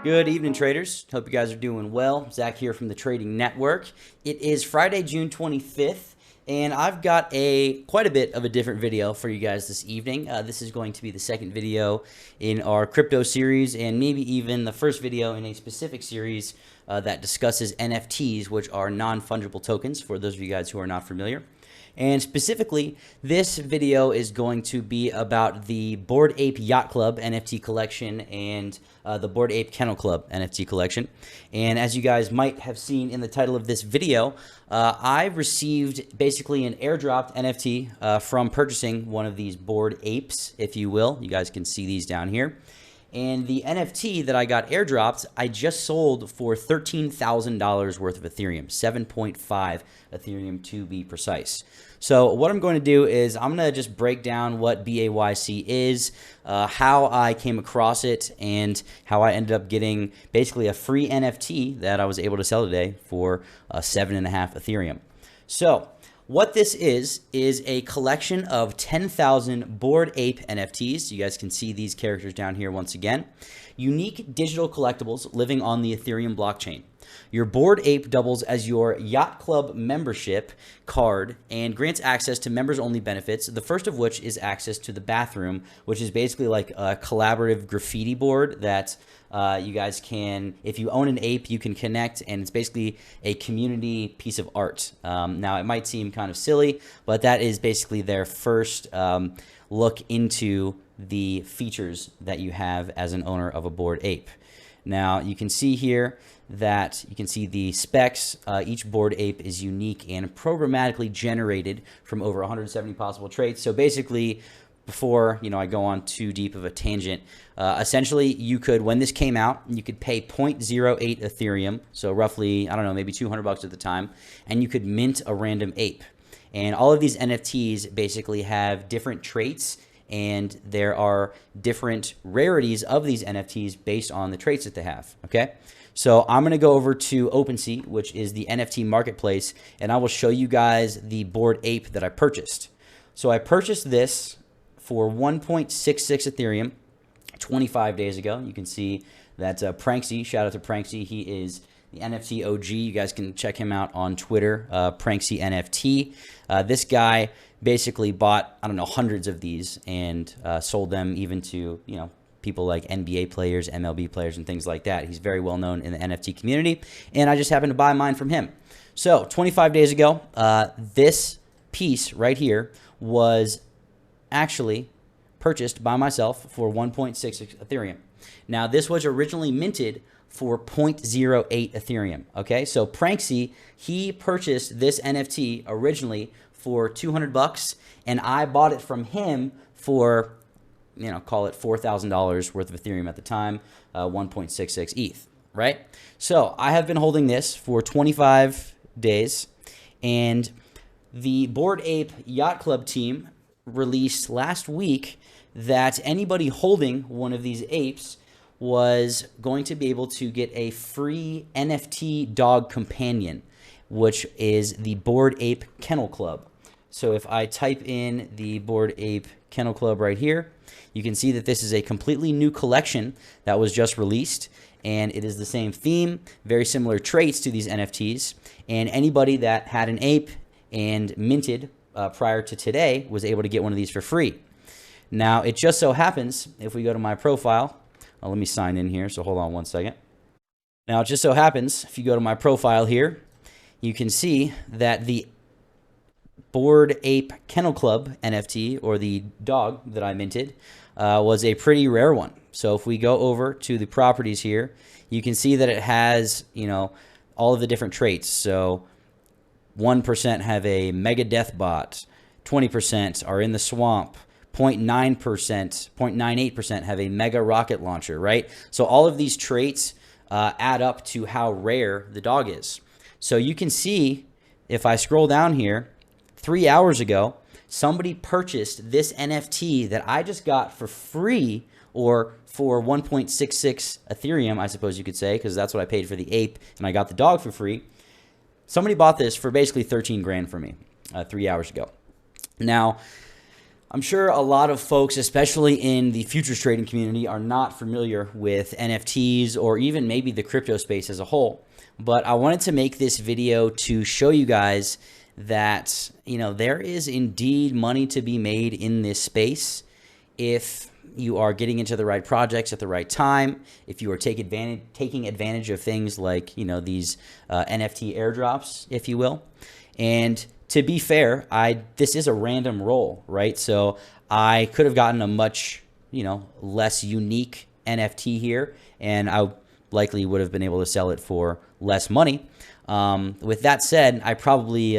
Good evening, traders. Hope you guys are doing well. Zach here from the Trading Network. It is Friday, June 25th, and I've got quite a bit of a different video for you guys this evening. This is going to be the second video in our crypto series, and maybe even the first video in a specific series that discusses NFTs, which are non-fungible tokens, for those of you guys who are not familiar. And specifically, this video is going to be about the Bored Ape Yacht Club NFT collection and the Bored Ape Kennel Club NFT collection. And as you guys might have seen in the title of this video, I received basically an airdropped NFT from purchasing one of these Bored Apes, if you will. You guys can see these down here. And the NFT that I got airdropped, I just sold for $13,000 worth of Ethereum, 7.5 Ethereum to be precise. So what I'm going to do is I'm going to just break down what BAYC is, how I came across it, and how I ended up getting basically a free NFT that I was able to sell today for 7.5 Ethereum. So what this is a collection of 10,000 Bored Ape NFTs. You guys can see these characters down here once again. Unique digital collectibles living on the Ethereum blockchain. Your Bored Ape doubles as your Yacht Club membership card and grants access to members-only benefits, the first of which is access to the bathroom, which is basically like a collaborative graffiti board that you guys can, if you own an ape, you can connect, and it's basically a community piece of art. Now, it might seem kind of silly, but that is basically their first look into the features that you have as an owner of a Bored Ape. Now, you can see here that you can see the specs. Each Bored Ape is unique and programmatically generated from over 170 possible traits. So basically, before I go on too deep of a tangent, essentially you could, when this came out, you could pay 0.08 Ethereum, so roughly, I don't know, maybe 200 bucks at the time, and you could mint a random ape. And all of these NFTs basically have different traits, and there are different rarities of these NFTs based on the traits that they have, okay? So I'm going to go over to OpenSea, which is the NFT marketplace, and I will show you guys the Bored Ape that I purchased. So I purchased this for 1.66 Ethereum 25 days ago. You can see that Pranksy, shout out to Pranksy, he is the NFT OG. You guys can check him out on Twitter, Pranksy NFT. This guy basically bought, I don't know, hundreds of these and sold them even to, people like NBA players, MLB players, and things like that. He's very well known in the NFT community, and I just happened to buy mine from him. So 25 days ago, this piece right here was actually purchased by myself for 1.66 Ethereum. Now, this was originally minted for 0.08 Ethereum, okay? So Pranksy, he purchased this NFT originally for 200 bucks, and I bought it from him for, call it $4,000 worth of Ethereum at the time, 1.66 ETH, right? So I have been holding this for 25 days, and the Bored Ape Yacht Club team released last week that anybody holding one of these apes was going to be able to get a free NFT dog companion, which is the Bored Ape Kennel Club. So if I type in the Bored Ape Kennel Club right here, you can see that this is a completely new collection that was just released, and it is the same theme, very similar traits to these NFTs, and anybody that had an ape and minted prior to today was able to get one of these for free. Now, it just so happens, if we go to my profile, let me sign in here, so hold on one second. Now, it just so happens, if you go to my profile here, you can see that the Bored Ape Kennel Club NFT, or the dog that I minted, was a pretty rare one. So if we go over to the properties here, you can see that it has, all of the different traits. So 1% have a mega death bot, 20% are in the swamp, 0.9%, 0.98% have a mega rocket launcher, right? So all of these traits add up to how rare the dog is. So you can see, if I scroll down here, 3 hours ago, somebody purchased this NFT that I just got for free, or for 1.66 Ethereum, I suppose you could say, because that's what I paid for the ape, and I got the dog for free. Somebody bought this for basically 13 grand for me 3 hours ago. Now, I'm sure a lot of folks, especially in the futures trading community, are not familiar with NFTs or even maybe the crypto space as a whole. But I wanted to make this video to show you guys that, there is indeed money to be made in this space if you are getting into the right projects at the right time, if you are taking advantage of things like, these NFT airdrops, if you will. And to be fair, this is a random roll, right? So I could have gotten a much, less unique NFT here, and I likely would have been able to sell it for less money. With that said, I probably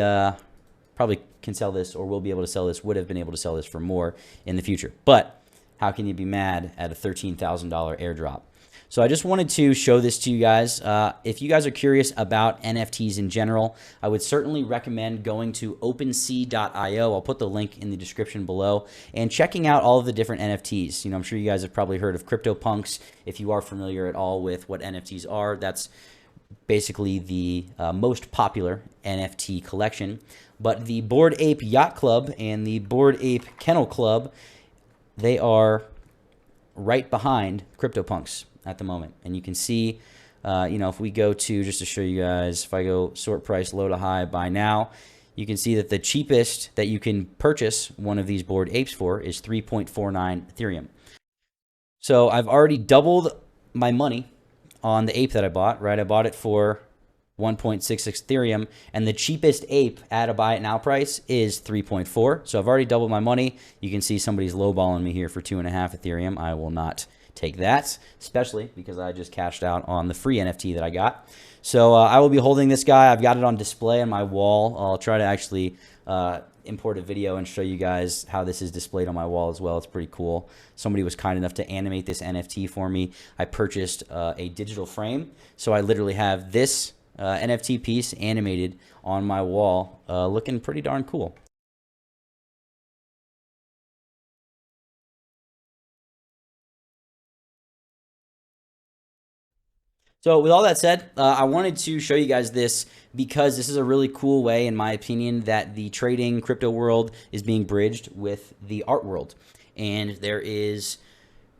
can sell this, or will be able to sell this, would have been able to sell this for more in the future. But how can you be mad at a $13,000 airdrop? So I just wanted to show this to you guys. If you guys are curious about NFTs in general, I would certainly recommend going to OpenSea.io. I'll put the link in the description below, and checking out all of the different NFTs. I'm sure you guys have probably heard of CryptoPunks. If you are familiar at all with what NFTs are, that's basically the most popular NFT collection. But the Bored Ape Yacht Club and the Bored Ape Kennel Club, they are right behind CryptoPunks at the moment. And you can see, if we go to, just to show you guys, if I go sort price, low to high, buy now, you can see that the cheapest that you can purchase one of these Bored Apes for is 3.49 Ethereum. So I've already doubled my money on the ape that I bought, right? I bought it for 1.66 Ethereum, and the cheapest ape at a buy it now price is 3.4. So I've already doubled my money. You can see somebody's lowballing me here for 2.5 Ethereum. I will not take that, especially because I just cashed out on the free NFT that I got. So I will be holding this guy. I've got it on display on my wall. I'll try to actually import a video and show you guys how this is displayed on my wall as well. It's pretty cool. Somebody was kind enough to animate this NFT for me. I purchased a digital frame, so I literally have this NFT piece animated on my wall, looking pretty darn cool. So with all that said, I wanted to show you guys this because this is a really cool way, in my opinion, that the trading crypto world is being bridged with the art world. And there is,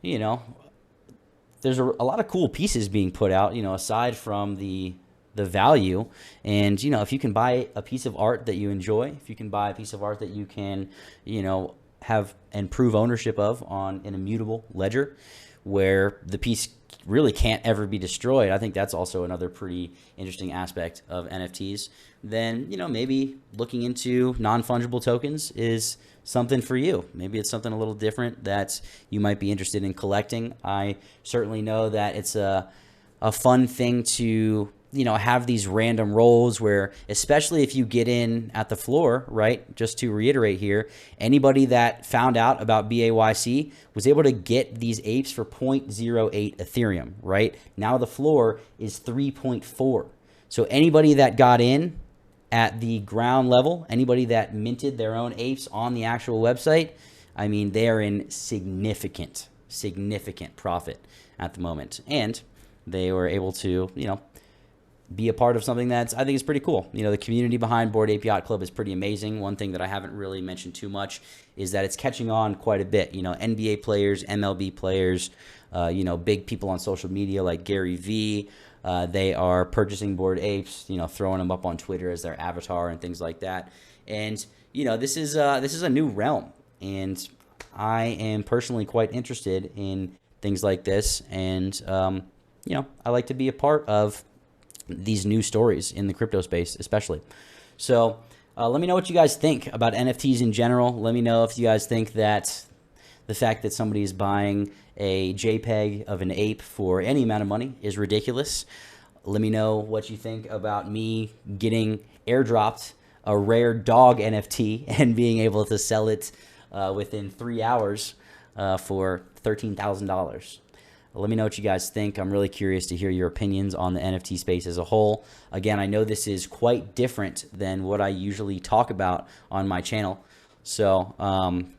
there's a lot of cool pieces being put out, aside from the value. And, if you can buy a piece of art that you enjoy, if you can buy a piece of art that you can, have and prove ownership of on an immutable ledger where the piece really can't ever be destroyed, I think that's also another pretty interesting aspect of NFTs. Then, maybe looking into non-fungible tokens is something for you. Maybe it's something a little different that you might be interested in collecting. I certainly know that it's a fun thing to have these random rolls where, especially if you get in at the floor, right? Just to reiterate here, anybody that found out about BAYC was able to get these apes for 0.08 Ethereum, right? Now the floor is 3.4. So anybody that got in at the ground level, anybody that minted their own apes on the actual website, I mean, they are in significant profit at the moment. And they were able to, be a part of something that's, I think, is pretty cool. The community behind Bored Ape Yacht Club is pretty amazing. One thing that I haven't really mentioned too much is that it's catching on quite a bit. NBA players, MLB players, big people on social media like Gary V, they are purchasing Bored Apes, throwing them up on Twitter as their avatar and things like that. And, this is a new realm, and I am personally quite interested in things like this. And, I like to be a part of these new stories in the crypto space, especially. So let me know what you guys think about NFTs in general. Let me know if you guys think that the fact that somebody is buying a JPEG of an ape for any amount of money is ridiculous. Let me know what you think about me getting airdropped a rare dog NFT and being able to sell it within 3 hours for $13,000. Let me know what you guys think. I'm really curious to hear your opinions on the NFT space as a whole. Again, I know this is quite different than what I usually talk about on my channel. So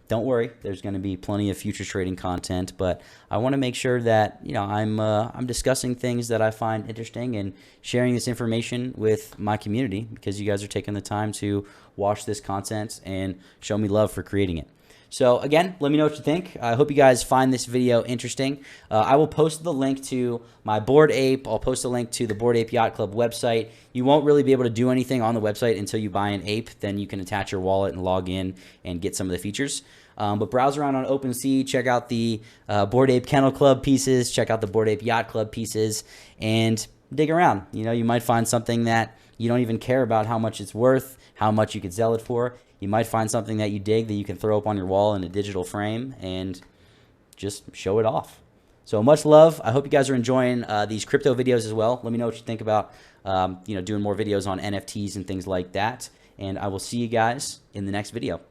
don't worry, there's going to be plenty of future trading content, but I want to make sure that I'm discussing things that I find interesting and sharing this information with my community, because you guys are taking the time to watch this content and show me love for creating it. So again, let me know what you think. I hope you guys find this video interesting. I will post the link to my Bored Ape. I'll post a link to the Bored Ape Yacht Club website. You won't really be able to do anything on the website until you buy an ape. Then you can attach your wallet and log in and get some of the features. But browse around on OpenSea, check out the Bored Ape Kennel Club pieces, check out the Bored Ape Yacht Club pieces, and dig around. You know, you might find something that you don't even care about how much it's worth, how much you could sell it for. You might find something that you dig that you can throw up on your wall in a digital frame and just show it off. So much love. I hope you guys are enjoying these crypto videos as well. Let me know what you think about doing more videos on NFTs and things like that. And I will see you guys in the next video.